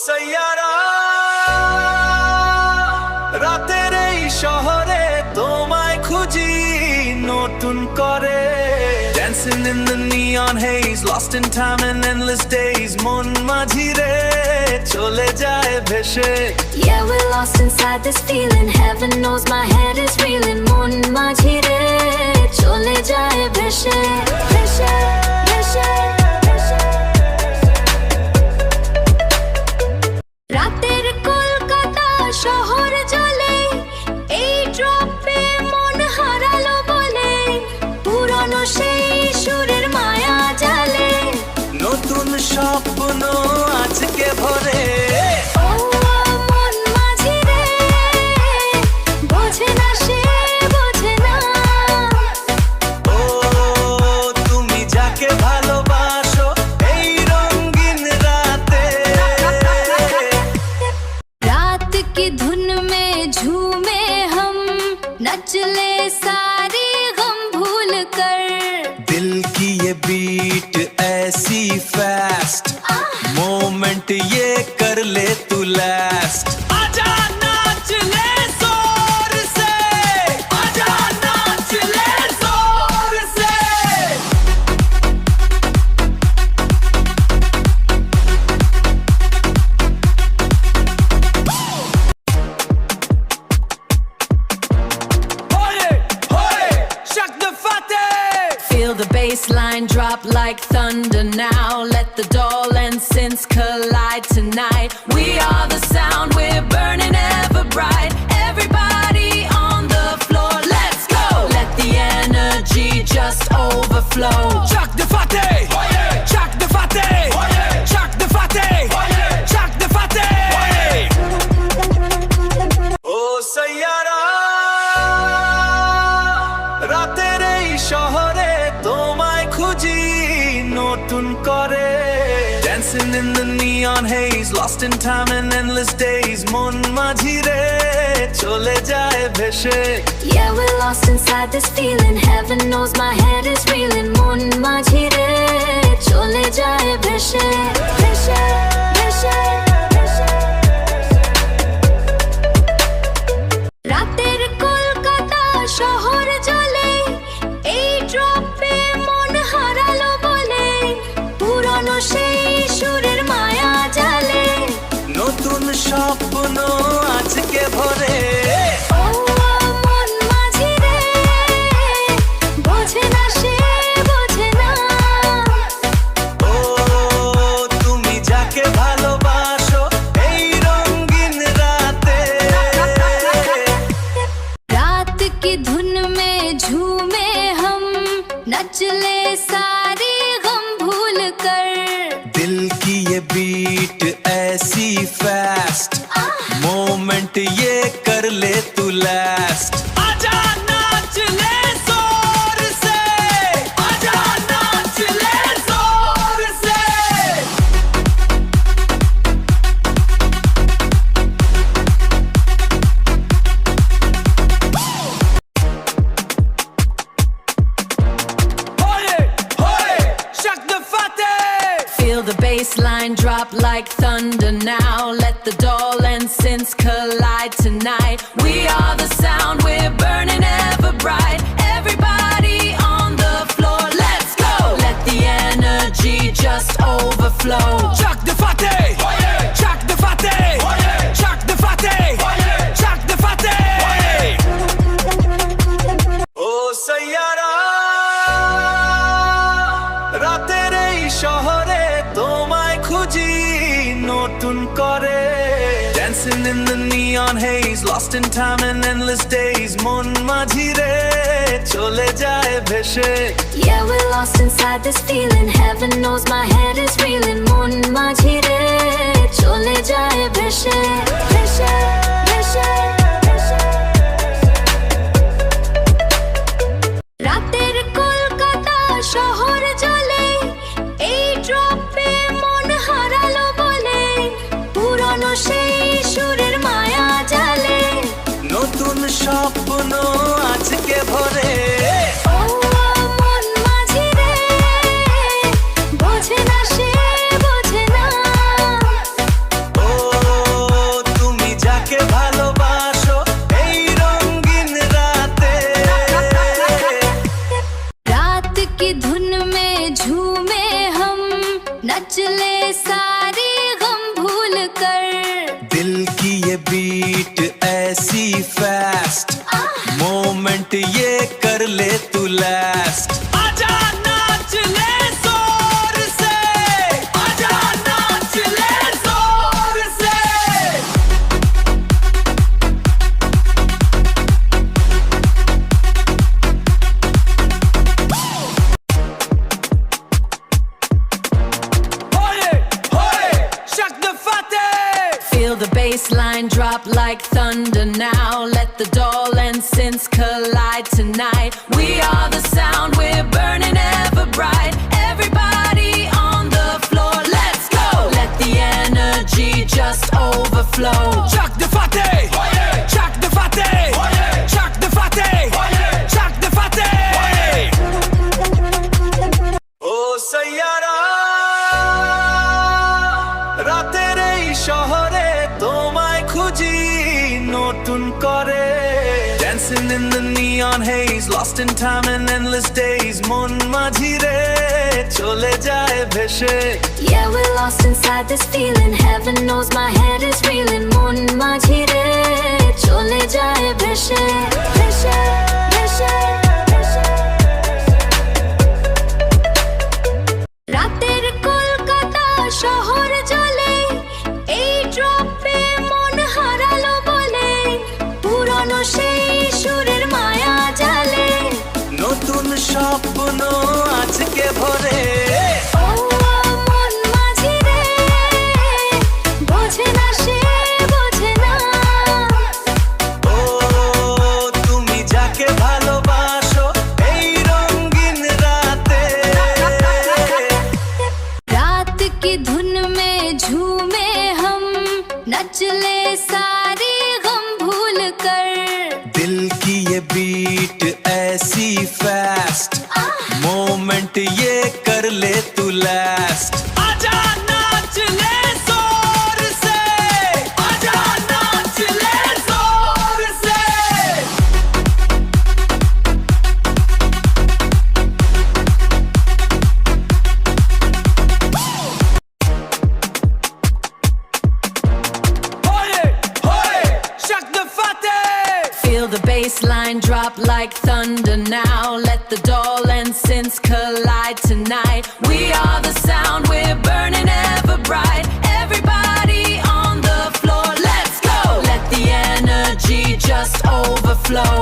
সাইয়ারা রাতের এই শহরে তোমায় খুঁজি নতুন করে Dancing in the neon haze, lost in time and endless days. মন মাঝিরে চলে যায় ভেসে Yeah, we're lost inside this feeling. Heaven knows my head is reeling. মন মাঝিরে চলে যায় ভেসে ভেসে ভেসে ভেসে। রাতের কলকাতা শহর জ্বলে, এই ড্রপে মন হারালো বলে, পুরনো সেই সুরের মায়া জালে, নতুন স্বপ্ন আজকে ভরে ও মন মাঝিরে বোঝে না, সে বোঝে না। ও তুমি যাকে ভালোবাসো এই রঙিন রাতে रात की धुन में झूमे हम, नचले सारी गम भूल कर। दिल की ये बीट ऐसी फास्ट मोमेंट ये कर ले तू लास्ट आजा नाच ले जोर से आजा नाच ले जोर से Hoye hoye shak the fateh Feel the bass line drop like thunder now. Let the dull and synths collide tonight. We are the sound, we're burning ever bright. Everybody on the floor, let's go. Let the energy just overflow. Chuck the fateh Chuck the fateh Chuck the fateh Chuck the fateh ও সাইয়ারা রাতের এই শহরে তোমায় খুঁজি নতুন করে Dancing in the neon haze, lost in time and endless days. মন মাঝিরে চলে যায় ভেসে Yeah, we're lost inside this feeling. Heaven knows my head is reeling. মন মাঝিরে চলে যায় ভেসে ভেসে ভেসে ভেসে। রাতের কলকাতা শহর জ্বলে, এই ড্রপে মন হারালো বলে, পুরনো সেই সুরের মায়া জালে, নতুন স্বপ্ন আজকে ভরে ও মন মাঝিরে বোঝে না, সে বোঝে না। ও তুমি যাকে ভালোবাসো এই রঙিন রাতে रात की धुन में झूमे हम, नचले सारी गम भूल कर। दिल की ये बीट ऐसी फास्ट मोमेंट ये कर ले तू लास्ट आजा नाच ले जोर से आजा नाच ले जोर से Hoye hoye shak the fateh Feel the bass line drop like thunder now. Let the dull and synths collide tonight. We are the sound, we're burning ever bright. Everybody on the floor, let's go. Let the energy just overflow. Chuck the fateh Chuck the fateh Chuck the fateh Chuck the fateh ও সাইয়ারা রাতের এই শহরে তোমায় খুঁজি নতুন করে Dancing in the neon haze, lost in time and endless days. মন মাঝিরে চলে যায় ভেসে Yeah, we're lost inside this feeling. Heaven knows my head is reeling. মন মাঝিরে চলে যায় ভেসে ভেসে ভেসে ভেসে। রাতের কলকাতা শহর জ্বলে, এই ড্রপে মন হারালো বলে, পুরনো সেই সুরের মায়া জালে, নতুন স্বপ্ন আজকে ভরে ও মন মাঝিরে বোঝে না, সে বোঝে না। ও Feel the bass line drop like thunder now. Let the doll and synths collide tonight. We are the sound, we're burning ever bright. Everybody on the floor, let's go. Let the energy just overflow. Chuck the fatty, chuck the fatty, chuck the fatty, chuck the fatty. Oh sayyara, rater ei shohore tomay khuji notun kore. Dancing in the neon haze, lost in time and endless days. Mon majhi re chole jaye bheshe. Yeah, we're lost inside this feeling. Heaven knows my head is reeling. Mon majhi re chole jaye bheshe, bheshe, bheshe, bheshe. রাতের কলকাতা শহর জ্বলে, এই ড্রপে মন হারালো বলে, পুরনো সেই সুরের মায়া জালে। নতুন স্বপ্ন আজকে ভরে। ও মন মাঝি রে, বোঝে না সে বোঝে না। ও তুমি যাকে ভালোবাসো এই রঙিন রাতে। रात की धुन में झूमे हम, नचले सारी गम भूल कर। दिल की ये बीट ऐसी फास्ट, मोमेंट ये कर ले तू लास्ट। आजा नाच ले जोर से, आजा नाच ले जोर से। Chuck the fatty. Feel the bass line drop like thunder now. Let the doll and synths collide tonight. We are the sound, we're burning ever bright. Everybody on the floor, let's go. Let the energy just overflow.